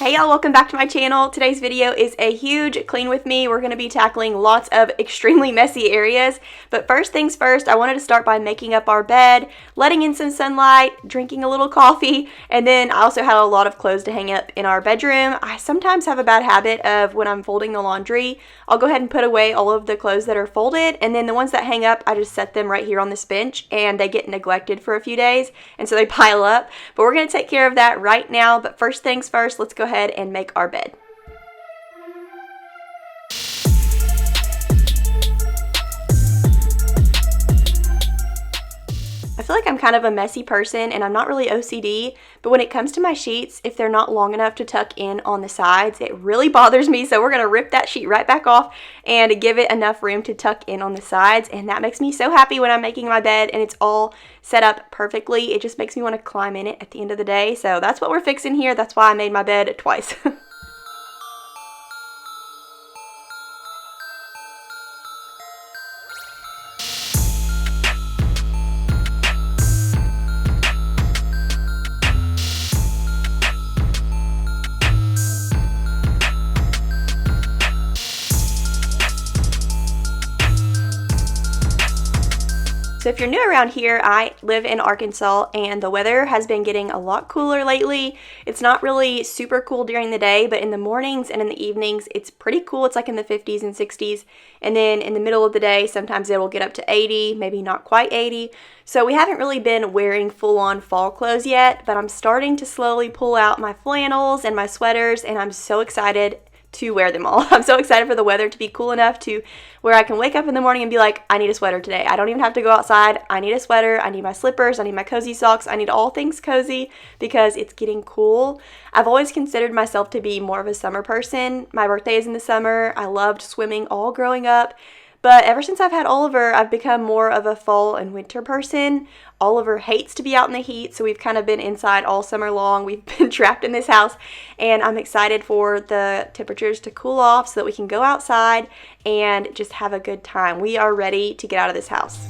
Hey y'all, welcome back to my channel. Today's video is a huge clean with me. We're going to be tackling lots of extremely messy areas. But first things first, I wanted to start by making up our bed, letting in some sunlight, drinking a little coffee, and then I also had a lot of clothes to hang up in our bedroom. I sometimes have a bad habit of when I'm folding the laundry, I'll go ahead and put away all of the clothes that are folded, and then the ones that hang up, I just set them right here on this bench and they get neglected for a few days, and so they pile up. But we're going to take care of that right now. But first things first, let's go ahead and make our bed. I feel like I'm kind of a messy person and I'm not really OCD, but when it comes to my sheets, if they're not long enough to tuck in on the sides, it really bothers me. So we're going to rip that sheet right back off and give it enough room to tuck in on the sides. And that makes me so happy when I'm making my bed and it's all set up perfectly. It just makes me want to climb in it at the end of the day. So that's what we're fixing here. That's why I made my bed twice. So if you're new around here, I live in Arkansas and the weather has been getting a lot cooler lately. It's not really super cool during the day, but in the mornings and in the evenings, it's pretty cool. It's like in the 50s and 60s. And then in the middle of the day, sometimes it will get up to 80, maybe not quite 80. So we haven't really been wearing full-on fall clothes yet, but I'm starting to slowly pull out my flannels and my sweaters, and I'm so excited to wear them all. I'm so excited for the weather to be cool enough to where I can wake up in the morning and be like, I need a sweater today. I don't even have to go outside. I need a sweater. I need my slippers. I need my cozy socks. I need all things cozy because it's getting cool. I've always considered myself to be more of a summer person. My birthday is in the summer. I loved swimming all growing up. But ever since I've had Oliver, I've become more of a fall and winter person. Oliver hates to be out in the heat, so we've kind of been inside all summer long. We've been trapped in this house, and I'm excited for the temperatures to cool off so that we can go outside and just have a good time. We are ready to get out of this house.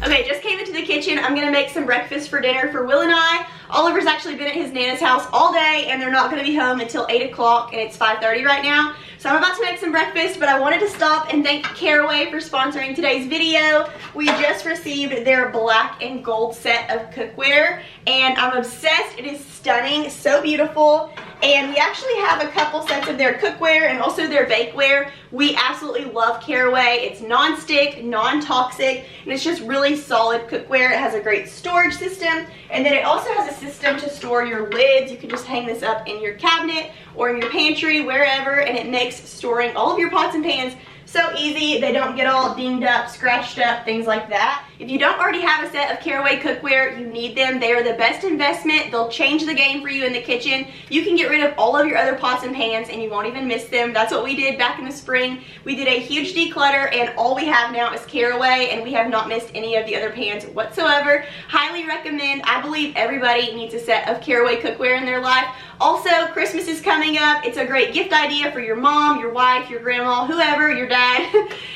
Okay, just came into the kitchen. I'm gonna make some breakfast for dinner for Will and I. Oliver's actually been at his Nana's house all day and they're not gonna be home until 8 o'clock and it's 5:30 right now. So I'm about to make some breakfast, but I wanted to stop and thank Caraway for sponsoring today's video. We just received their black and gold set of cookware and I'm obsessed. It is stunning, so beautiful. And we actually have a couple sets of their cookware and also their bakeware. We absolutely love Caraway. It's non-stick, non-toxic, and it's just really solid cookware. It has a great storage system, and then it also has a system to store your lids. You can just hang this up in your cabinet or in your pantry, wherever, and it makes storing all of your pots and pans so easy. They don't get all dinged up, scratched up, things like that. If you don't already have a set of Caraway cookware, you need them. They are the best investment. They'll change the game for you in the kitchen. You can get rid of all of your other pots and pans and you won't even miss them. That's what we did back in the spring. We did a huge declutter and all we have now is Caraway and we have not missed any of the other pans whatsoever. Highly recommend. I believe everybody needs a set of Caraway cookware in their life. Also, Christmas is coming up. It's a great gift idea for your mom, your wife, your grandma, whoever, your dad.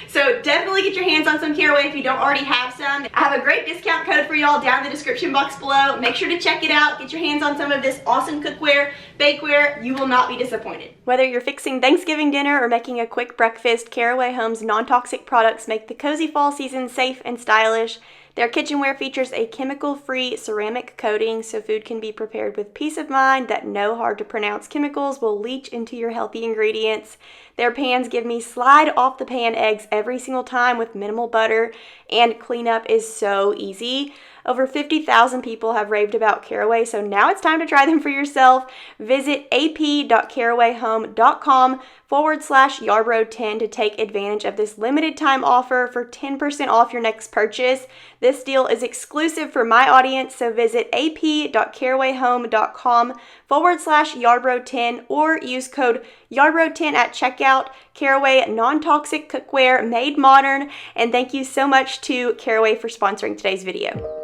So definitely get your hands on some Caraway if you don't already have some. I have a great discount code for y'all down in the description box below. Make sure to check it out. Get your hands on some of this awesome cookware, bakeware. You will not be disappointed. Whether you're fixing Thanksgiving dinner or making a quick breakfast, Caraway Home's non-toxic products make the cozy fall season safe and stylish. Their kitchenware features a chemical-free ceramic coating so food can be prepared with peace of mind that no hard-to-pronounce chemicals will leach into your healthy ingredients. Their pans give me slide-off-the-pan eggs every single time with minimal butter, and cleanup is so easy. Over 50,000 people have raved about Caraway, so now it's time to try them for yourself. Visit ap.carawayhome.com/Yarbrough10 to take advantage of this limited time offer for 10% off your next purchase. This deal is exclusive for my audience, so visit ap.carawayhome.com/Yarbrough10 or use code Yarbrough10 at checkout. Caraway non-toxic cookware made modern, and thank you so much to Caraway for sponsoring today's video.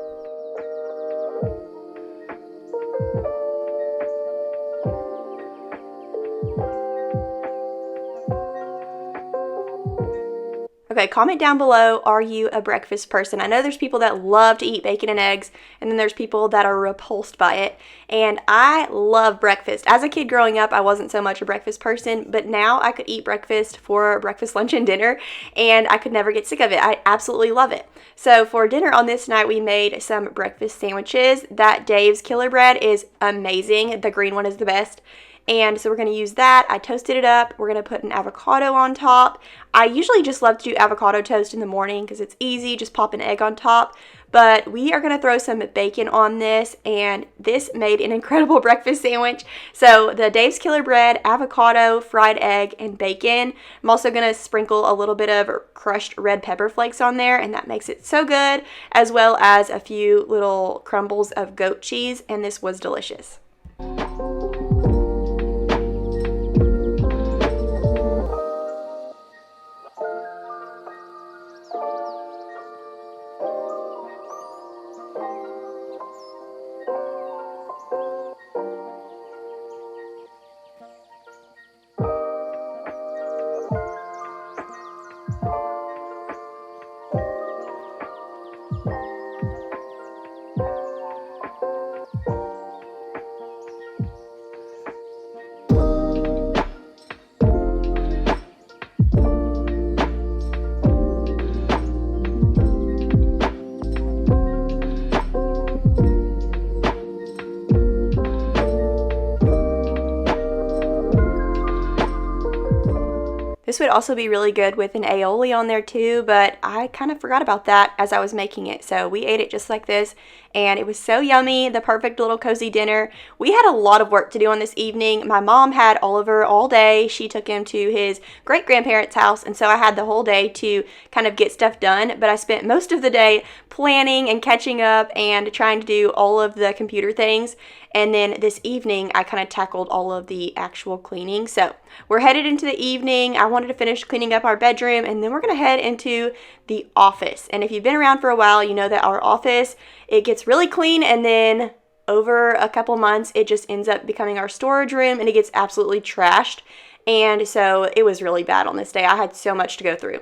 Okay, comment down below, are you a breakfast person? I know there's people that love to eat bacon and eggs, and then there's people that are repulsed by it, and I love breakfast. As a kid growing up, I wasn't so much a breakfast person, but now I could eat breakfast for breakfast, lunch, and dinner, and I could never get sick of it. I absolutely love it. So for dinner on this night, we made some breakfast sandwiches. That Dave's Killer Bread is amazing. The green one is the best. And so we're going to use that. I toasted it up. We're going to put an avocado on top. I usually just love to do avocado toast in the morning because it's easy. Just pop an egg on top. But we are going to throw some bacon on this, and this made an incredible breakfast sandwich. So the Dave's Killer Bread, avocado, fried egg, and bacon. I'm also going to sprinkle a little bit of crushed red pepper flakes on there, and that makes it so good, as well as a few little crumbles of goat cheese, and this was delicious. This would also be really good with an aioli on there too, but I kind of forgot about that as I was making it. So we ate it just like this, and it was so yummy, the perfect little cozy dinner. We had a lot of work to do on this evening. My mom had Oliver all day. She took him to his great-grandparents' house, and so I had the whole day to kind of get stuff done, but I spent most of the day planning and catching up and trying to do all of the computer things. And then this evening, I kind of tackled all of the actual cleaning. So we're headed into the evening. I wanted to finish cleaning up our bedroom, and then we're going to head into the office. And if you've been around for a while, you know that our office, it gets really clean, and then over a couple months, it just ends up becoming our storage room, and it gets absolutely trashed. And so it was really bad on this day. I had so much to go through.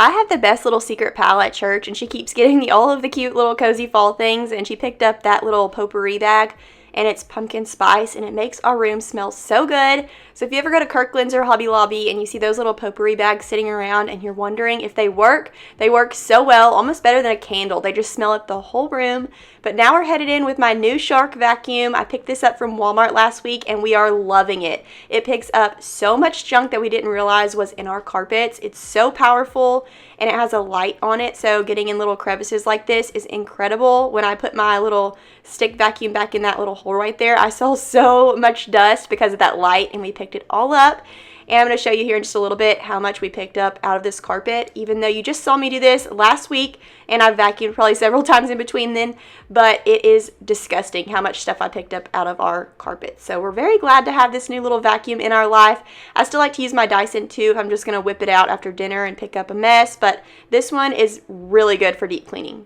I have the best little secret pal at church, and she keeps getting me all of the cute little cozy fall things, and she picked up that little potpourri bag, and it's pumpkin spice, and it makes our room smell so good. So if you ever go to Kirkland's or Hobby Lobby and you see those little potpourri bags sitting around and you're wondering if they work so well, almost better than a candle. They just smell up the whole room. But now we're headed in with my new Shark vacuum. I picked this up from Walmart last week, and we are loving it. It picks up so much junk that we didn't realize was in our carpets. It's so powerful, and it has a light on it, so getting in little crevices like this is incredible. When I put my little stick vacuum back in that little hole right there, I saw so much dust because of that light, and we picked it all up. And I'm going to show you here in just a little bit how much we picked up out of this carpet, even though you just saw me do this last week, and I've vacuumed probably several times in between then, but it is disgusting how much stuff I picked up out of our carpet. So we're very glad to have this new little vacuum in our life. I still like to use my Dyson too if I'm just going to whip it out after dinner and pick up a mess, but this one is really good for deep cleaning.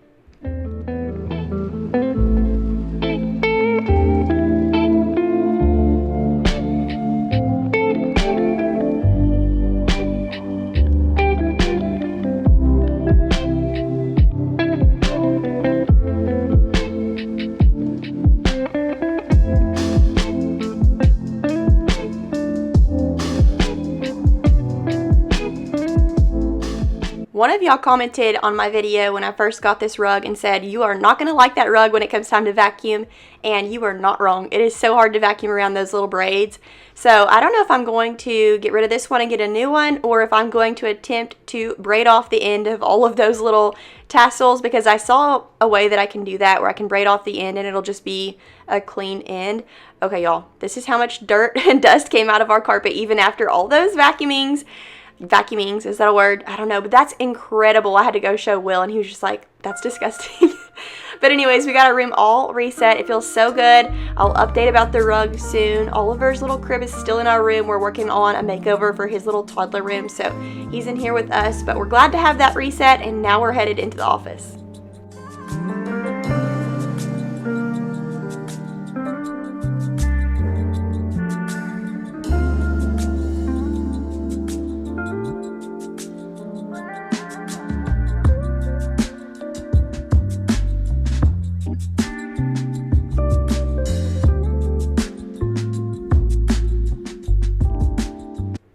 One of y'all commented on my video when I first got this rug and said, you are not going to like that rug when it comes time to vacuum, and you are not wrong. It is so hard to vacuum around those little braids. So I don't know if I'm going to get rid of this one and get a new one, or if I'm going to attempt to braid off the end of all of those little tassels, because I saw a way that I can do that where I can braid off the end and it'll just be a clean end. Okay, y'all, this is how much dirt and dust came out of our carpet even after all those vacuumings, is that a word? I don't know, but that's incredible. I had to go show Will, and he was just like, that's disgusting. But anyways, we got our room all reset. It feels so good. I'll update about the rug soon. Oliver's little crib is still in our room. We're working on a makeover for his little toddler room, so he's in here with us. But we're glad to have that reset, and now we're headed into the office.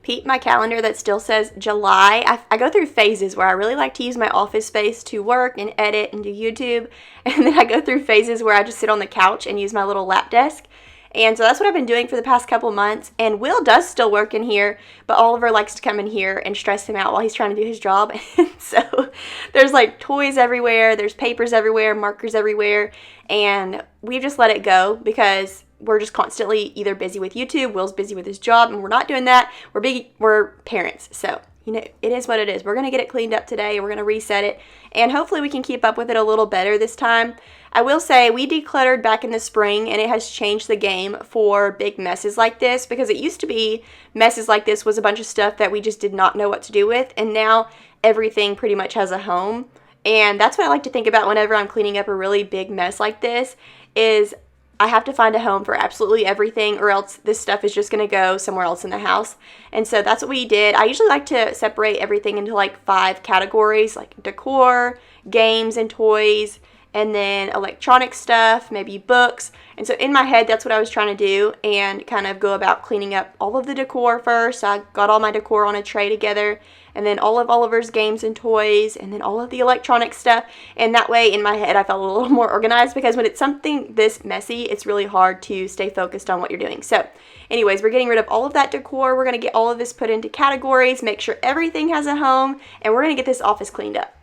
Peep my calendar that still says July. I go through phases where I really like to use my office space to work and edit and do YouTube, and then I go through phases where I just sit on the couch and use my little lap desk. And so that's what I've been doing for the past couple months. And Will does still work in here, but Oliver likes to come in here and stress him out while he's trying to do his job. And so there's like toys everywhere, there's papers everywhere, markers everywhere, and we've just let it go because we're just constantly either busy with YouTube, Will's busy with his job, and we're not doing that. We're parents, so you know, it is what it is. We're going to get it cleaned up today. We're going to reset it, and hopefully we can keep up with it a little better this time. I will say we decluttered back in the spring, and it has changed the game for big messes like this, because it used to be messes like this was a bunch of stuff that we just did not know what to do with, and now everything pretty much has a home. And that's what I like to think about whenever I'm cleaning up a really big mess like this, is I have to find a home for absolutely everything, or else this stuff is just going to go somewhere else in the house. And so that's what we did. I usually like to separate everything into like 5 categories, like decor, games and toys, and then electronic stuff, maybe books. And so in my head, that's what I was trying to do, and kind of go about cleaning up all of the decor first. I got all my decor on a tray together, and then all of Oliver's games and toys, and then all of the electronic stuff. And that way, in my head, I felt a little more organized, because when it's something this messy, it's really hard to stay focused on what you're doing. So anyways, we're getting rid of all of that decor. We're going to get all of this put into categories, make sure everything has a home, and we're going to get this office cleaned up.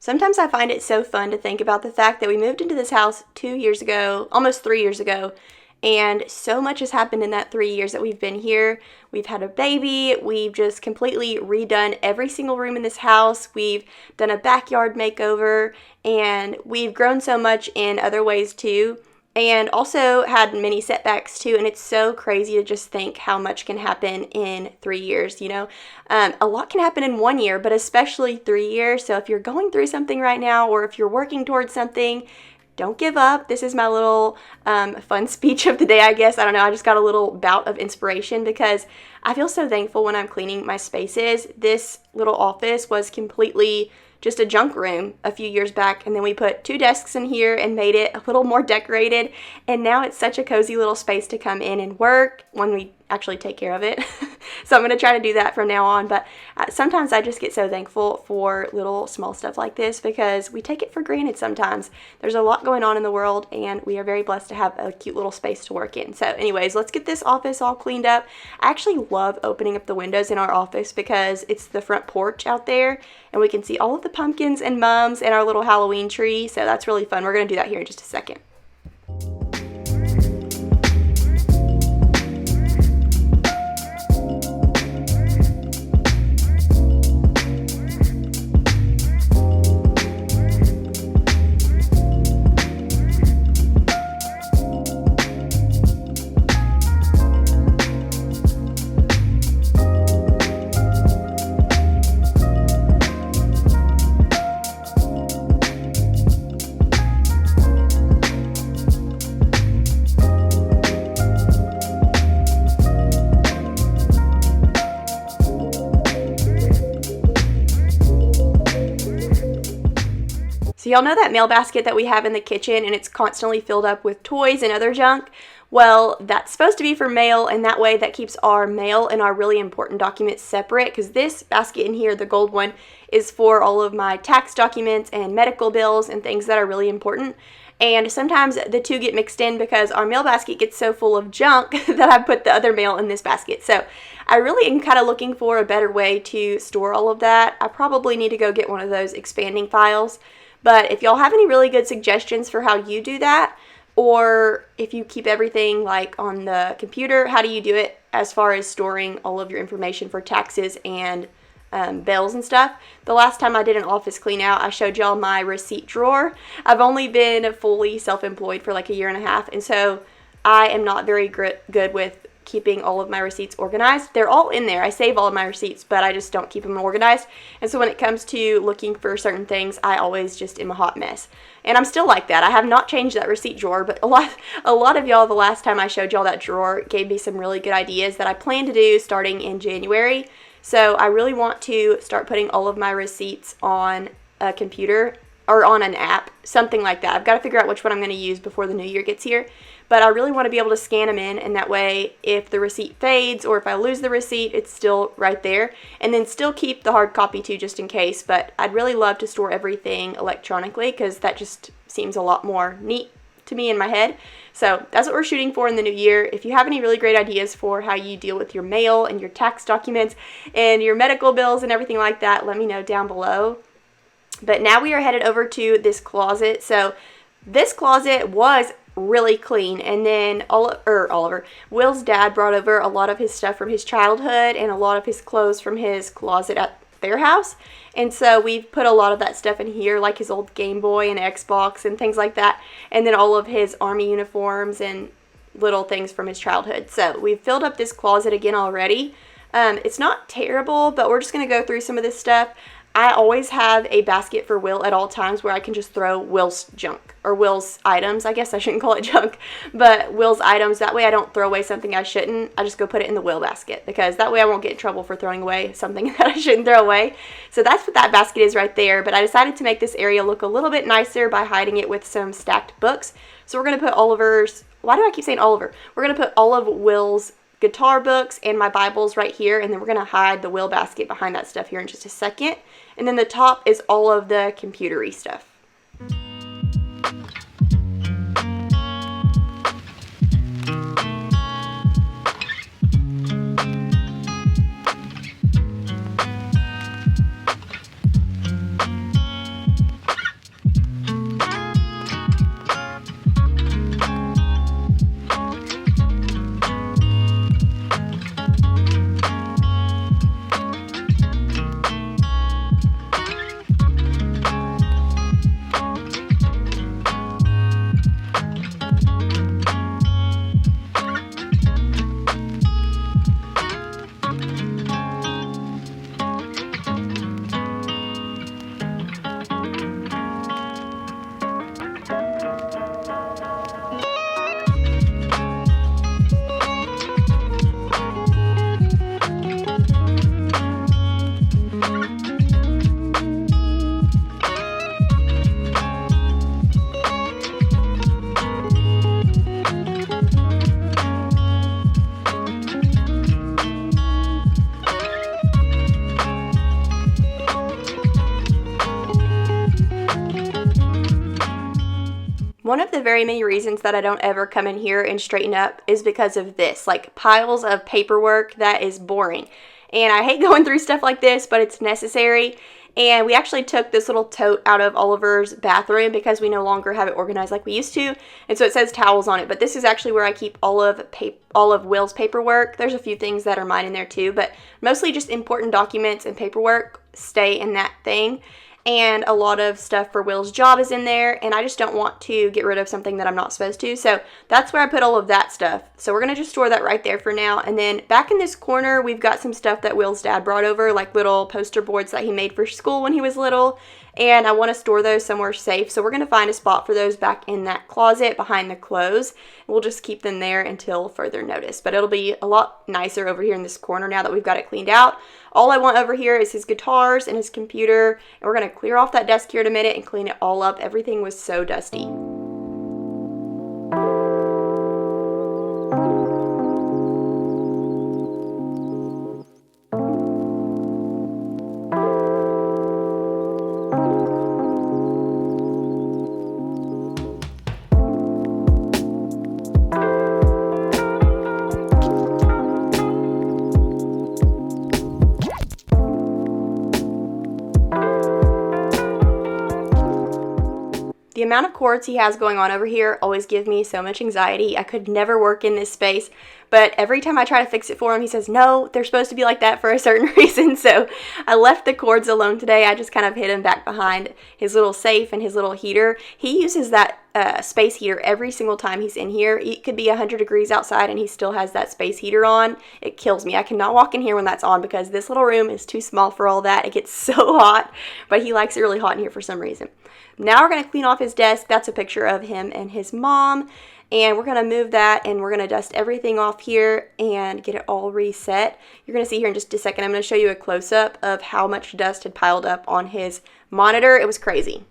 Sometimes I find it so fun to think about the fact that we moved into this house 2 years ago, almost 3 years ago, and so much has happened in that 3 years that we've been here. We've had a baby, we've just completely redone every single room in this house, we've done a backyard makeover, and we've grown so much in other ways too. And also had many setbacks too, and it's so crazy to just think how much can happen in 3 years, you know. A lot can happen in 1 year, but especially 3 years. So if you're going through something right now, or if you're working towards something, don't give up. This is my little fun speech of the day, I guess. I don't know, I just got a little bout of inspiration, because I feel so thankful when I'm cleaning my spaces. This little office was completely just a junk room a few years back, and then we put 2 desks in here and made it a little more decorated, and now it's such a cozy little space to come in and work when we actually take care of it. So I'm going to try to do that from now on, but sometimes I just get so thankful for little small stuff like this, because we take it for granted sometimes. There's a lot going on in the world, and we are very blessed to have a cute little space to work in. So anyways, let's get this office all cleaned up. I actually love opening up the windows in our office, because it's the front porch out there, and we can see all of the pumpkins and mums and our little Halloween tree, so that's really fun. We're going to do that here in just a second. So y'all know that mail basket that we have in the kitchen and it's constantly filled up with toys and other junk? Well, that's supposed to be for mail, and that way that keeps our mail and our really important documents separate, because this basket in here, the gold one, is for all of my tax documents and medical bills and things that are really important. And sometimes the two get mixed in because our mail basket gets so full of junk that I put the other mail in this basket. So I really am kind of looking for a better way to store all of that. I probably need to go get one of those expanding files. But if y'all have any really good suggestions for how you do that, or if you keep everything like on the computer, how do you do it as far as storing all of your information for taxes and bills and stuff? The last time I did an office clean out, I showed y'all my receipt drawer. I've only been fully self-employed for like a year and a half, and so I am not very good with keeping all of my receipts organized. They're all in there. I save all of my receipts, but I just don't keep them organized. And so when it comes to looking for certain things, I always just am a hot mess. And I'm still like that. I have not changed that receipt drawer, but a lot of y'all, the last time I showed y'all that drawer, gave me some really good ideas that I plan to do starting in January. So I really want to start putting all of my receipts on a computer or on an app, something like that. I've got to figure out which one I'm going to use before the new year gets here. But I really want to be able to scan them in, and that way if the receipt fades or if I lose the receipt, it's still right there. And then still keep the hard copy too, just in case. But I'd really love to store everything electronically, because that just seems a lot more neat to me in my head. So that's what we're shooting for in the new year. If you have any really great ideas for how you deal with your mail and your tax documents and your medical bills and everything like that, let me know down below. But now we are headed over to this closet. So this closet was really clean, and then Will's dad brought over a lot of his stuff from his childhood and a lot of his clothes from his closet at their house, and so we've put a lot of that stuff in here, like his old Game Boy and Xbox and things like that, and then all of his army uniforms and little things from his childhood. So we've filled up this closet again already. It's not terrible, but we're just going to go through some of this stuff. I always have a basket for Will at all times where I can just throw Will's junk, or Will's items. I guess I shouldn't call it junk, but Will's items. That way I don't throw away something I shouldn't. I just go put it in the Will basket, because that way I won't get in trouble for throwing away something that I shouldn't throw away. So that's what that basket is right there. But I decided to make this area look a little bit nicer by hiding it with some stacked books. So we're going to put Oliver's, why do I keep saying Oliver? We're going to put all of Will's guitar books and my Bibles right here, and then we're going to hide the Will basket behind that stuff here in just a second. And then the top is all of the computery stuff. One of the very many reasons that I don't ever come in here and straighten up is because of this, like piles of paperwork that is boring. And I hate going through stuff like this, but it's necessary. And we actually took this little tote out of Oliver's bathroom because we no longer have it organized like we used to. And so it says towels on it, but this is actually where I keep all of Will's paperwork. There's a few things that are mine in there too, but mostly just important documents and paperwork stay in that thing. And a lot of stuff for Will's job is in there, and I just don't want to get rid of something that I'm not supposed to. So that's where I put all of that stuff. So we're going to just store that right there for now. And then back in this corner, we've got some stuff that Will's dad brought over, like little poster boards that he made for school when he was little. And I want to store those somewhere safe. So we're going to find a spot for those back in that closet behind the clothes. We'll just keep them there until further notice. But it'll be a lot nicer over here in this corner now that we've got it cleaned out. All I want over here is his guitars and his computer, and we're going to clear off that desk here in a minute and clean it all up. Everything was so dusty. The amount of cords he has going on over here always give me so much anxiety. I could never work in this space, but every time I try to fix it for him, he says, no, they're supposed to be like that for a certain reason. So I left the cords alone today. I just kind of hid him back behind his little safe and his little heater. He uses that space heater every single time he's in here. It could be 100 degrees outside and he still has that space heater on. It kills me. I cannot walk in here when that's on because this little room is too small for all that. It gets so hot, but he likes it really hot in here for some reason. Now we're going to clean off his desk. That's a picture of him and his mom. And we're going to move that and we're going to dust everything off here and get it all reset. You're going to see here in just a second, I'm going to show you a close-up of how much dust had piled up on his monitor. It was crazy.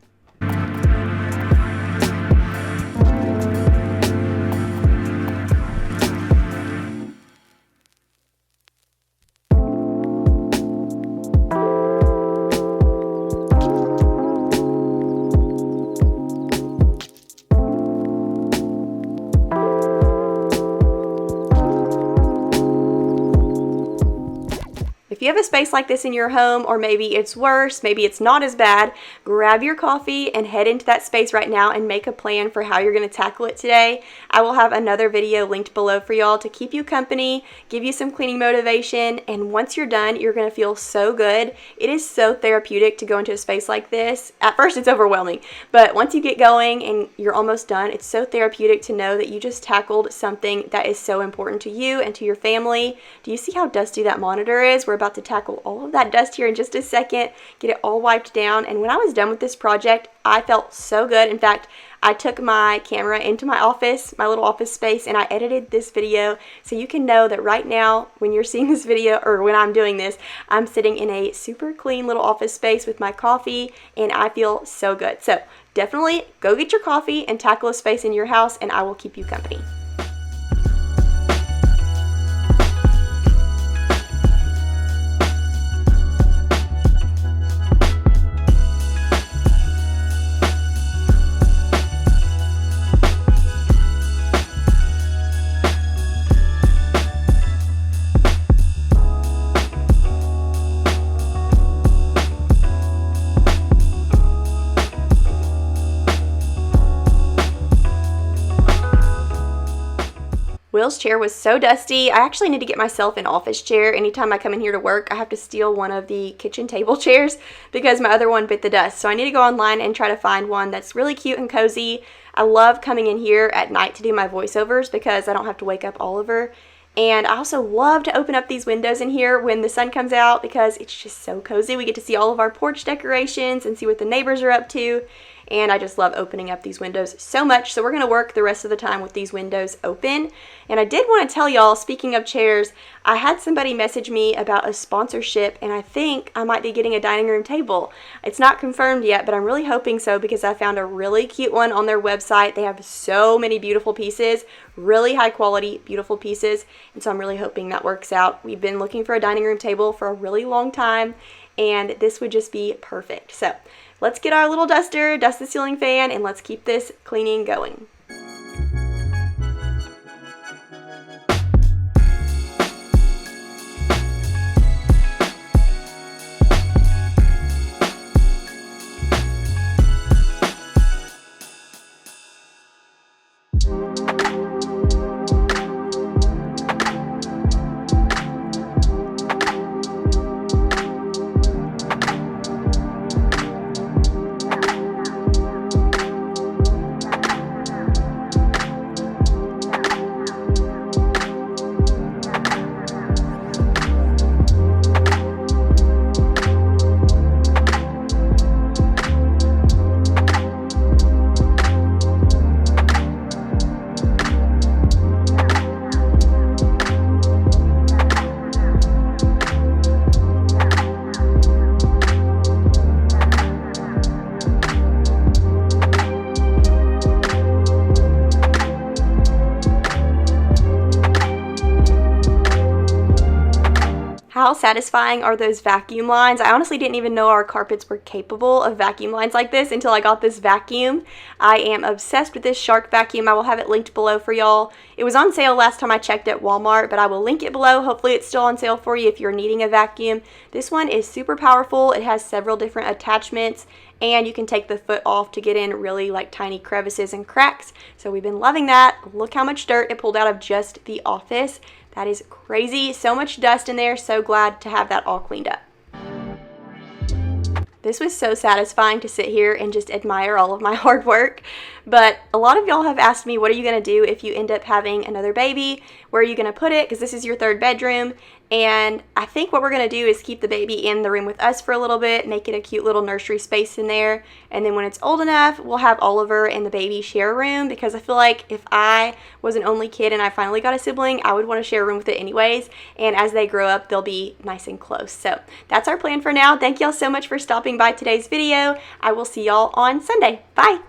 If you have a space like this in your home, or maybe it's worse, maybe it's not as bad, grab your coffee and head into that space right now and make a plan for how you're going to tackle it today. I will have another video linked below for y'all to keep you company, give you some cleaning motivation, and once you're done, you're going to feel so good. It is so therapeutic to go into a space like this. At first, it's overwhelming, but once you get going and you're almost done, it's so therapeutic to know that you just tackled something that is so important to you and to your family. Do you see how dusty that monitor is? We're about to tackle all of that dust here in just a second, get it all wiped down, and when I was done with this project, I felt so good. In fact, I took my camera into my office, my little office space, and I edited this video so you can know that right now, when you're seeing this video, or when I'm doing this, I'm sitting in a super clean little office space with my coffee, and I feel so good. So definitely go get your coffee and tackle a space in your house, and I will keep you company. Will's chair was so dusty. I actually need to get myself an office chair. Anytime I come in here to work, I have to steal one of the kitchen table chairs because my other one bit the dust. So I need to go online and try to find one that's really cute and cozy. I love coming in here at night to do my voiceovers because I don't have to wake up Oliver. And I also love to open up these windows in here when the sun comes out because it's just so cozy. We get to see all of our porch decorations and see what the neighbors are up to. And I just love opening up these windows so much. So we're going to work the rest of the time with these windows open. And I did want to tell y'all, speaking of chairs, I had somebody message me about a sponsorship, and I think I might be getting a dining room table. It's not confirmed yet, but I'm really hoping so because I found a really cute one on their website. They have so many beautiful pieces, really high quality, beautiful pieces. And so I'm really hoping that works out. We've been looking for a dining room table for a really long time, and this would just be perfect. So let's get our little duster, dust the ceiling fan, and let's keep this cleaning going. how satisfying are those vacuum lines? I honestly didn't even know our carpets were capable of vacuum lines like this until I got this vacuum. I am obsessed with this Shark vacuum. I will have it linked below for y'all. It was on sale last time I checked at Walmart, but I will link it below. Hopefully it's still on sale for you if you're needing a vacuum. This one is super powerful. It has several different attachments, and you can take the foot off to get in really like tiny crevices and cracks. So we've been loving that. Look how much dirt it pulled out of just the office. That is crazy. So much dust in there. So glad to have that all cleaned up. This was so satisfying to sit here and just admire all of my hard work. But a lot of y'all have asked me, what are you going to do if you end up having another baby? Where are you going to put it? Because this is your third bedroom. And I think what we're going to do is keep the baby in the room with us for a little bit, make it a cute little nursery space in there. And then when it's old enough, we'll have Oliver and the baby share a room, because I feel like if I was an only kid and I finally got a sibling, I would want to share a room with it anyways. And as they grow up, they'll be nice and close. So that's our plan for now. Thank y'all so much for stopping by today's video. I will see y'all on Sunday. Bye.